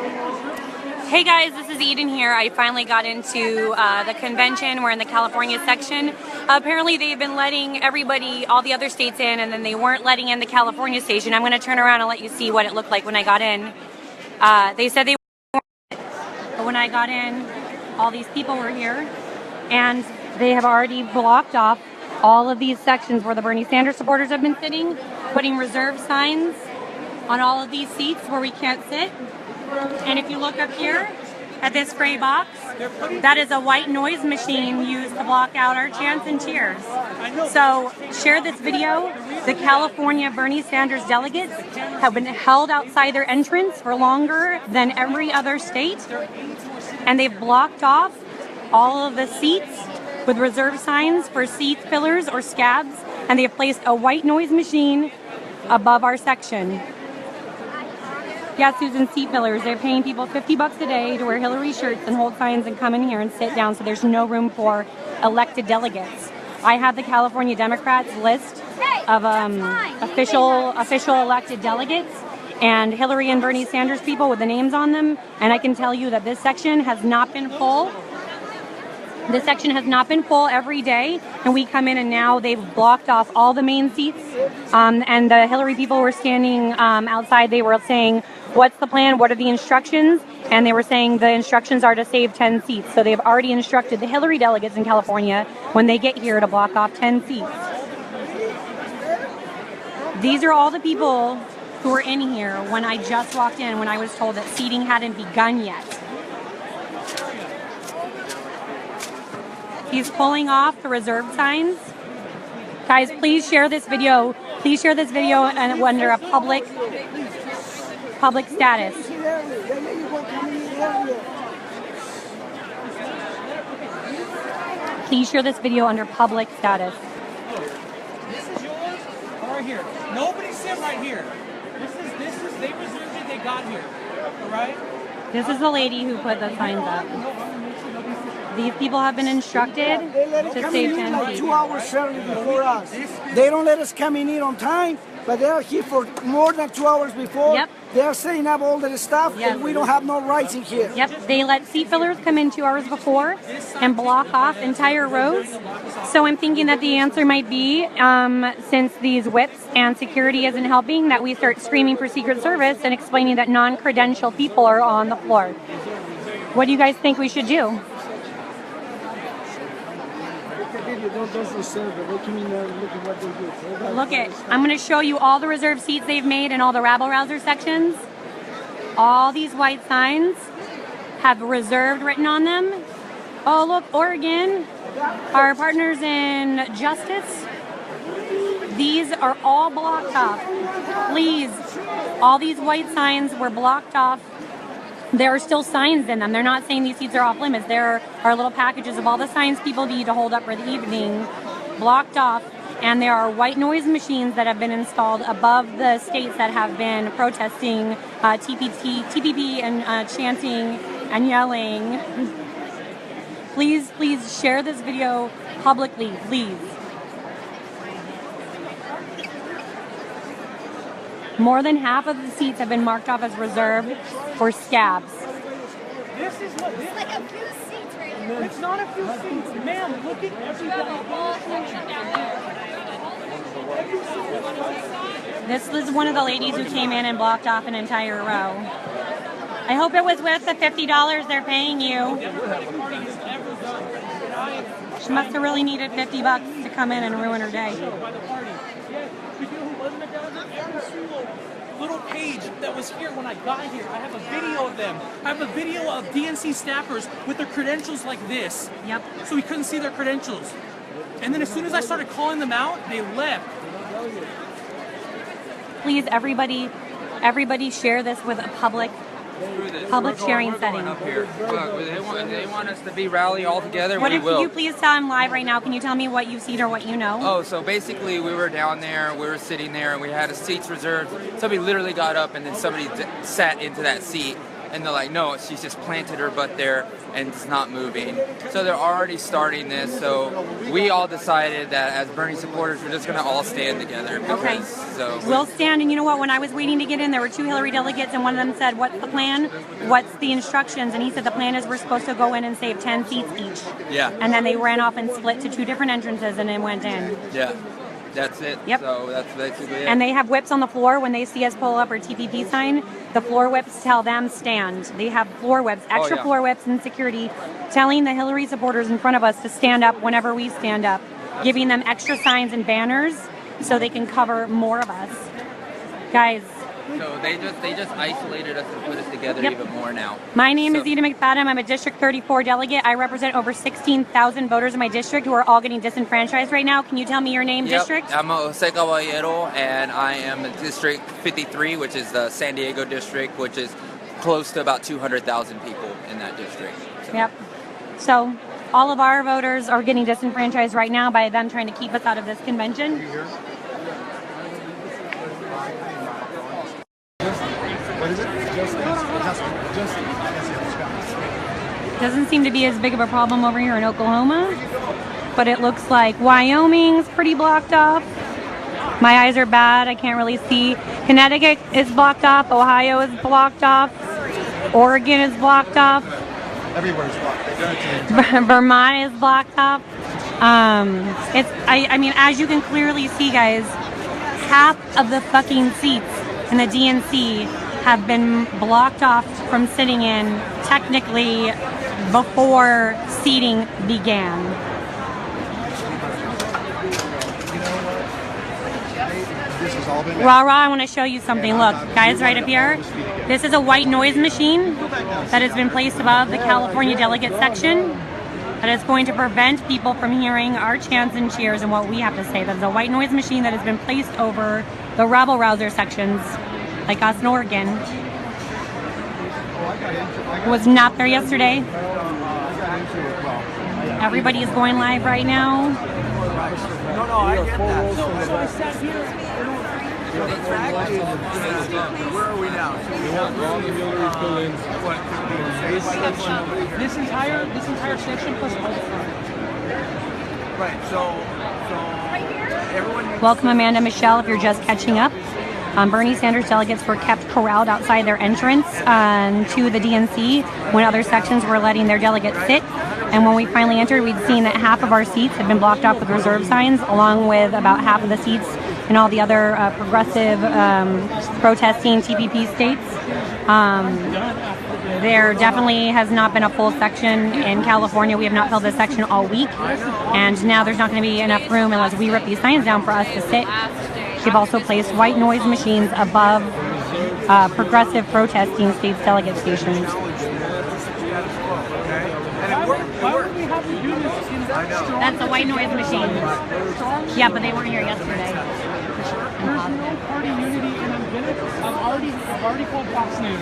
Hey guys, this is Eden here. I finally got into the convention. We're in the California section. Apparently they've been letting everybody, all the other states in, and then they weren't letting in the California station. I'm going to turn around and let you see what it looked like when I got in. They said they weren't, but when I got in, all these people were here, and they have already blocked off all of these sections where the Bernie Sanders supporters have been sitting, putting reserve signs on all of these seats where we can't sit. And if you look up here at this gray box, that is a white noise machine used to block out our chants and cheers. So share this video. The California Bernie Sanders delegates have been held outside their entrance for longer than every other state, and they've blocked off all of the seats with reserve signs for seat fillers or scabs, and they have placed a white noise machine above our section. Yeah, Susan, seat fillers. They're paying people $50 a day to wear Hillary shirts and hold signs and come in here and sit down, so there's no room for elected delegates. I have the California Democrats list of official elected delegates and Hillary and Bernie Sanders people with the names on them, and I can tell you that this section has not been full. This section has not been full every day, and we come in and now they've blocked off all the main seats, and the Hillary people were standing outside. They were saying, what's the plan? What are the instructions? And they were saying the instructions are to save 10 seats. So they've already instructed the Hillary delegates in California when they get here to block off 10 seats. These are all the people who were in here when I just walked in, when I was told that seating hadn't begun yet. He's pulling off the reserve signs. Guys, please share this video. Please share this video under a public status. Please share this video under public status. This is yours, right here. Nobody sit right here. This is they reserved it, they got here. All right? This is the lady who put the signs up. These people have been instructed to save 10 like seats. 2 hours early before us. They don't let us come in on time, but they are here for more than 2 hours before. Yep. They are setting up all the stuff, Yes. and we don't have no rights in here. Yep, they let seat fillers come in 2 hours before and block off entire rows. So I'm thinking that the answer might be, since these whips and security isn't helping, that we start screaming for Secret Service and explaining that non-credentialed people are on the floor. What do you guys think we should do? Look at, I'm going to show you all the reserved seats they've made in all the rabble-rouser sections. All these white signs have reserved written on them. Oh, look, Oregon, our partners in justice. These are all blocked off. Please, all these white signs were blocked off. There are still signs in them. They're not saying these seats are off limits. There are little packages of all the signs people need to hold up for the evening, blocked off, and there are white noise machines that have been installed above the states that have been protesting TPP and chanting and yelling. Please share this video publicly, please. More than half of the seats have been marked off as reserved for scabs. This is what this Like a few seats right here. it's not a few seats. Ma'am, look at everybody. This was one of the ladies who came in and blocked off an entire row. I hope it was worth the $50 they're paying you. She must have really needed $50 to come in and ruin her day. Every single little page that was here when I got here, I have a video of them. I have a video of DNC staffers with their credentials like this. Yep. So we couldn't see their credentials. And then as soon as I started calling them out, they left. Please, everybody share this with a public sharing setting. Up here. Look, they want us to be rally all together. What We if will. you please tell them live right now? Can you tell me what you've seen or what you know? Oh, so basically we were down there, we were sitting there, and we had a seats reserved. Somebody literally got up and then somebody sat into that seat. And they're like, no, she's just planted her butt there and it's not moving. So they're already starting this. So we all decided that as Bernie supporters, we're just going to all stand together. Okay. So We'll stand, and you know what? When I was waiting to get in, there were 2 Hillary delegates, and one of them said, "What's the plan? What's the instructions?" And he said, "The plan is we're supposed to go in and save 10 seats each." Yeah. And then they ran off and split to 2 different entrances and then went in. Yeah. That's it. Yep. So that's basically it. And they have whips on the floor when they see us pull up our TPP sign. The floor whips tell them stand. They have floor whips, extra yeah. floor whips and security, telling the Hillary supporters in front of us to stand up whenever we stand up, giving them extra signs and banners so they can cover more of us. Guys, So they just isolated us and put us together Yep. even more now. my name is Eden Mcfadden. I'm a District 34 delegate. I represent over 16,000 voters in my district who are all getting disenfranchised right now. Can you tell me your name, district? I'm Jose Caballero, and I am in District 53, which is the San Diego district, which is close to about 200,000 people in that district. So. Yep. So all of our voters are getting disenfranchised right now by them trying to keep us out of this convention. What is it? Justin. Doesn't seem to be as big of a problem over here in Oklahoma, but it looks like Wyoming's pretty blocked off. My eyes are bad. I can't really see. Connecticut is blocked off. Ohio is blocked off. Oregon is blocked off. Everywhere's blocked. Vermont is blocked off. I mean, as you can clearly see, guys, half of the fucking seats in the DNC have been blocked off from sitting in technically before seating began. This has all been Rah rah, I want to show you something. Look, guys, right up here. This is a white noise machine that has been placed above the California delegate section that is going to prevent people from hearing our chants and cheers and what we have to say. That is a white noise machine that has been placed over the rabble rouser sections, like us in Oregon. Was not there yesterday. Everybody is going live right now. No, I get that. So I sat here. Where are we now? This entire section plus all the front. Right. So everyone. Welcome, Amanda Michelle, if you're just catching up. Bernie Sanders delegates were kept corralled outside their entrance to the DNC when other sections were letting their delegates sit. And when we finally entered, we'd seen that half of our seats had been blocked off with reserve signs, along with about half of the seats in all the other progressive protesting TPP states. There definitely has not been a full section in California. We have not filled this section all week. And now there's not going to be enough room unless we rip these signs down for us to sit. They've also placed white noise machines above progressive protesting states delegate stations. Why would we have to do this in that strong? That's a white noise machine. Yeah, but they weren't here yesterday. There's no party unity, and I've already called Fox News.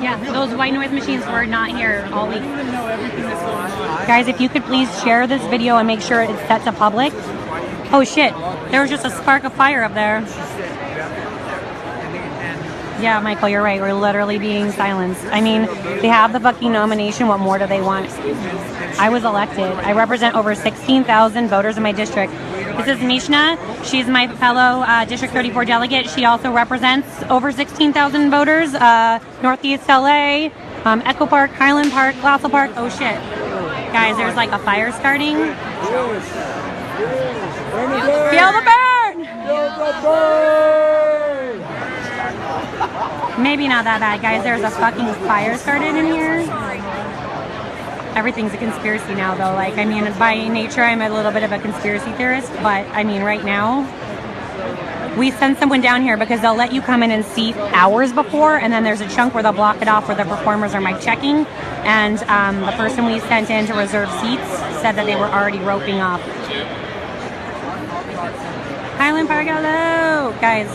Yeah, those white noise machines were not here all week. I don't even know everything that's going on. Guys, if you could please share this video and make sure it's set to public. Oh shit, there was just a spark of fire up there. Yeah, Michael, you're right. We're literally being silenced. I mean, they have the fucking nomination. What more do they want? I was elected. I represent over 16,000 voters in my district. This is Mishna. She's my fellow District 34 delegate. She also represents over 16,000 voters. Northeast LA, Echo Park, Highland Park, Glassell Park. Oh shit. Guys, there's like a fire starting. Feel the burn! Maybe not that bad, guys. There's a fucking fire started in here. Everything's a conspiracy now, though. Like, I mean, by nature, I'm a little bit of a conspiracy theorist, but I mean, right now, we send someone down here because they'll let you come in and seat hours before, and then there's a chunk where they'll block it off where the performers are mic checking, and the person we sent in to reserve seats said that they were already roping off. Highland Park, hello! Guys,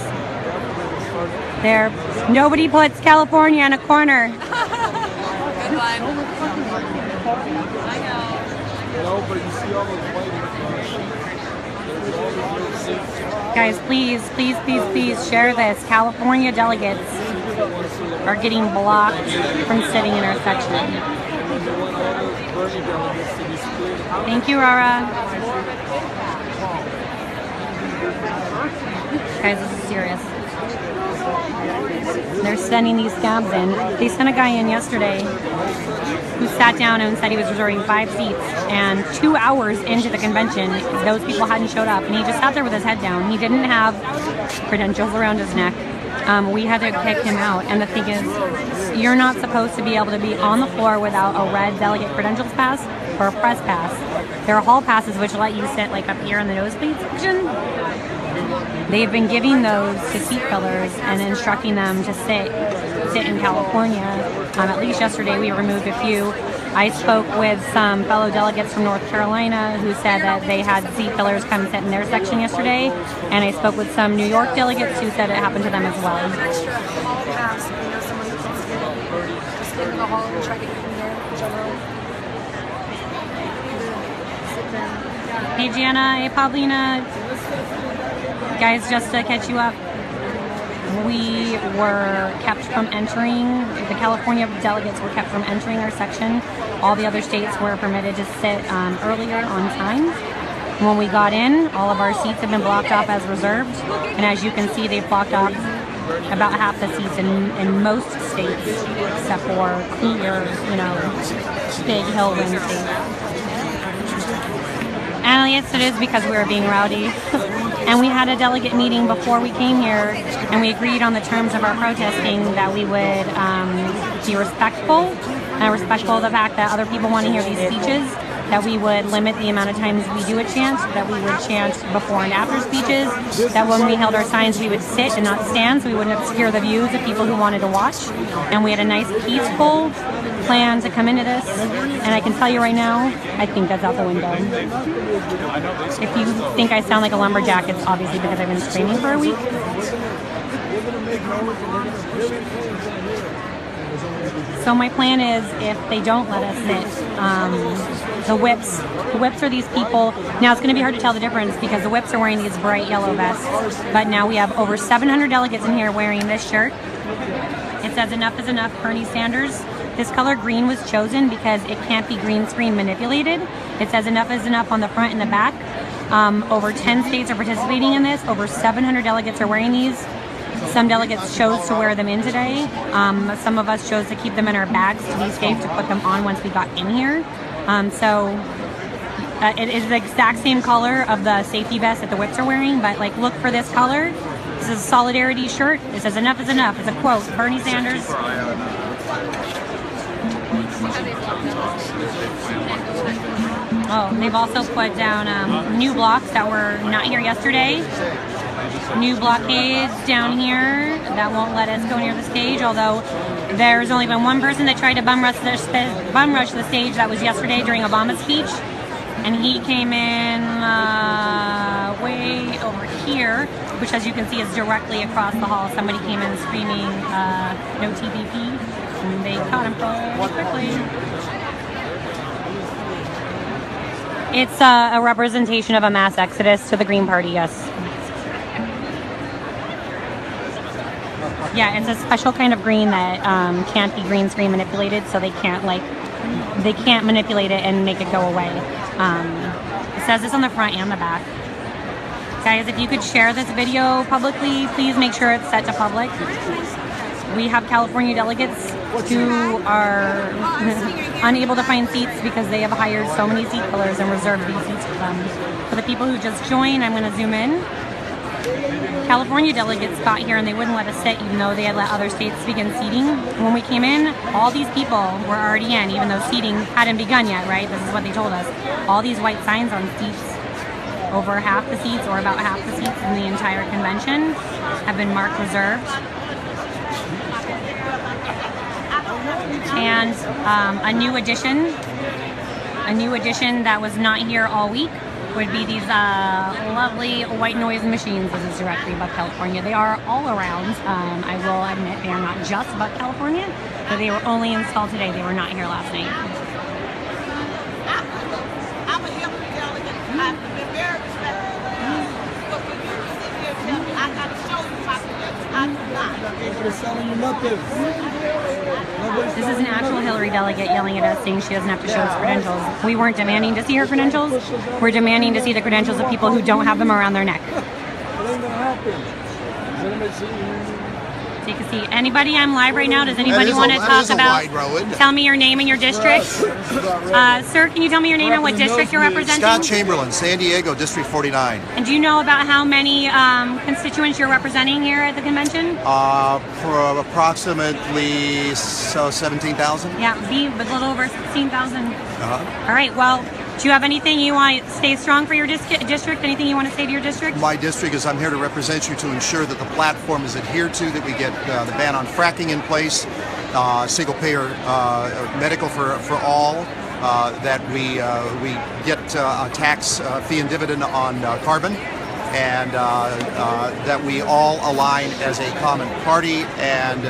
there, nobody puts California in a corner. Good one. I know. Guys, please, please, please, please share this. California delegates, are getting blocked from sitting in our section. Thank you, Rara. Guys, this is serious. They're sending these scabs in. They sent a guy in yesterday who sat down and said he was reserving 5 seats, and 2 hours into the convention, those people hadn't showed up, and he just sat there with his head down. He didn't have credentials around his neck. We had to kick him out, and the thing is, you're not supposed to be able to be on the floor without a red delegate credentials pass or a press pass. There are hall passes which let you sit like up here in the nosebleed section. They've been giving those to seat fillers and instructing them to sit in California. At least yesterday we removed a few. I spoke with some fellow delegates from North Carolina who said that they had seat fillers come sit in their section yesterday, and I spoke with some New York delegates who said it happened to them as well. Hey Gianna, hey Paulina. Guys, just to catch you up, we were kept from entering, the California delegates were kept from entering our section. All the other states were permitted to sit earlier on time. When we got in, all of our seats have been blocked off as reserved, and as you can see, they've blocked off about half the seats in most states, except for clear, big hill rim states. And yes, it is because we were being rowdy. And we had a delegate meeting before we came here, and we agreed on the terms of our protesting that we would be respectful of the fact that other people want to hear these speeches, that we would limit the amount of times we do a chant, that we would chant before and after speeches, that when we held our signs we would sit and not stand so we wouldn't obscure the views of people who wanted to watch. And we had a nice peaceful plan to come into this, and I can tell you right now, I think that's out the window. If you think I sound like a lumberjack, it's obviously because I've been screaming for a week. So my plan is, if they don't let us sit, the whips are these people. Now it's going to be hard to tell the difference because the whips are wearing these bright yellow vests, but now we have over 700 delegates in here wearing this shirt. It says "Enough is enough, Bernie Sanders." This color green was chosen because it can't be green screen manipulated. It says "Enough is enough" on the front and the back. Over 10 states are participating in this. Over 700 delegates are wearing these. Some delegates chose to wear them in today. Some of us chose to keep them in our bags to be safe, to put them on once we got in here. It is the exact same color of the safety vest that the whips are wearing, but like, look for this color. This is a solidarity shirt. It says "Enough is enough." It's a quote. Bernie Sanders. Oh, they've also put down new blocks that were not here yesterday. New blockades down here that won't let us go near the stage, although there's only been one person that tried to bum rush the stage. That was yesterday during Obama's speech, and he came in way over here, which, as you can see, is directly across the hall. Somebody came in screaming "No TPP," and they caught him pretty quickly. It's a representation of a mass exodus to the Green Party, yes. Yeah, it's a special kind of green that can't be green screen manipulated, so they can't manipulate it and make it go away. It says this on the front and the back. Guys, if you could share this video publicly, please make sure it's set to public. We have California delegates who are unable to find seats because they have hired so many seat fillers and reserved these seats for them. For the people who just joined, I'm going to zoom in. California delegates got here and they wouldn't let us sit, even though they had let other states begin seating. When we came in, all these people were already in, even though seating hadn't begun yet, right? This is what they told us. All these white signs on seats, over half the seats, or about half the seats in the entire convention, have been marked reserved. And a new addition that was not here all week would be these lovely white noise machines. This is directly above California. They are all around. I will admit they are not just above California, but they were only installed today. They were not here last night. I'm a Hillary delegate. I've been very respectful. I got to show you my credentials. I do not. Nobody's selling you nothing. This is an actual Hillary delegate yelling at us saying she doesn't have to show us credentials. We weren't demanding to see her credentials. We're demanding to see the credentials of people who don't have them around their neck. It ain't gonna happen. Take a seat. Anybody? I'm live right now. Does anybody want to talk about? Tell me your name and your district. Sir, can you tell me your name and what district you're representing? Scott Chamberlain, San Diego, District 49. And do you know about how many constituents you're representing here at the convention? For approximately 17,000. Yeah, a little over 16,000. Uh-huh. All right. Well, do you have anything you want to stay strong for your district? Anything you want to say to your district? My district is I'm here to represent you to ensure that the platform is adhered to, that we get the ban on fracking in place, single payer medical for all, that we get a tax fee and dividend on carbon, and that we all align as a common party. And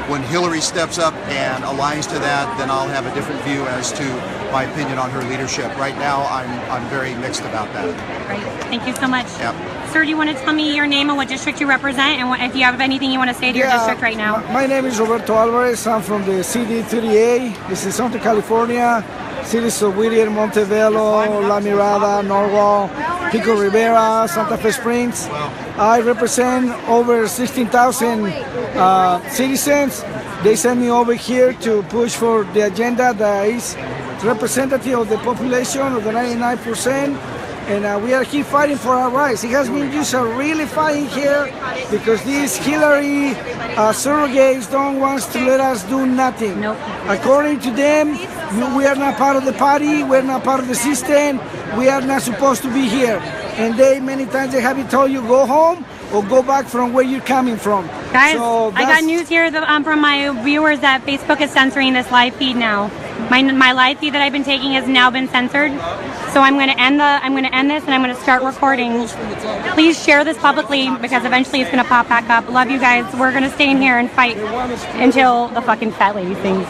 when Hillary steps up and aligns to that, then I'll have a different view as to my opinion on her leadership. Right now, I'm very mixed about that. Great. Thank you so much. Yep. Sir, do you want to tell me your name and what district you represent, and if you have anything you want to say to your district right now? My name is Roberto Alvarez. I'm from the CD30A. This is Southern California. Cities of Whittier, Montebello, La Mirada, Norwalk, Pico Rivera, Santa Fe Springs. I represent over 16,000 citizens. They sent me over here to push for the agenda that is representative of the population of the 99%. And we are here fighting for our rights. It has been just really fighting here because these Hillary surrogates don't want to let us do nothing. Nope. According to them, we are not part of the party, we're not part of the system, we are not supposed to be here. And they, many times, they have told you go home or go back from where you're coming from. Guys, So I got news here from my viewers that Facebook is censoring this live feed now. My live feed that I've been taking has now been censored. So I'm going to end this and I'm going to start recording. Please share this publicly because eventually it's going to pop back up. Love you guys. We're going to stay in here and fight until the fucking fat lady sings.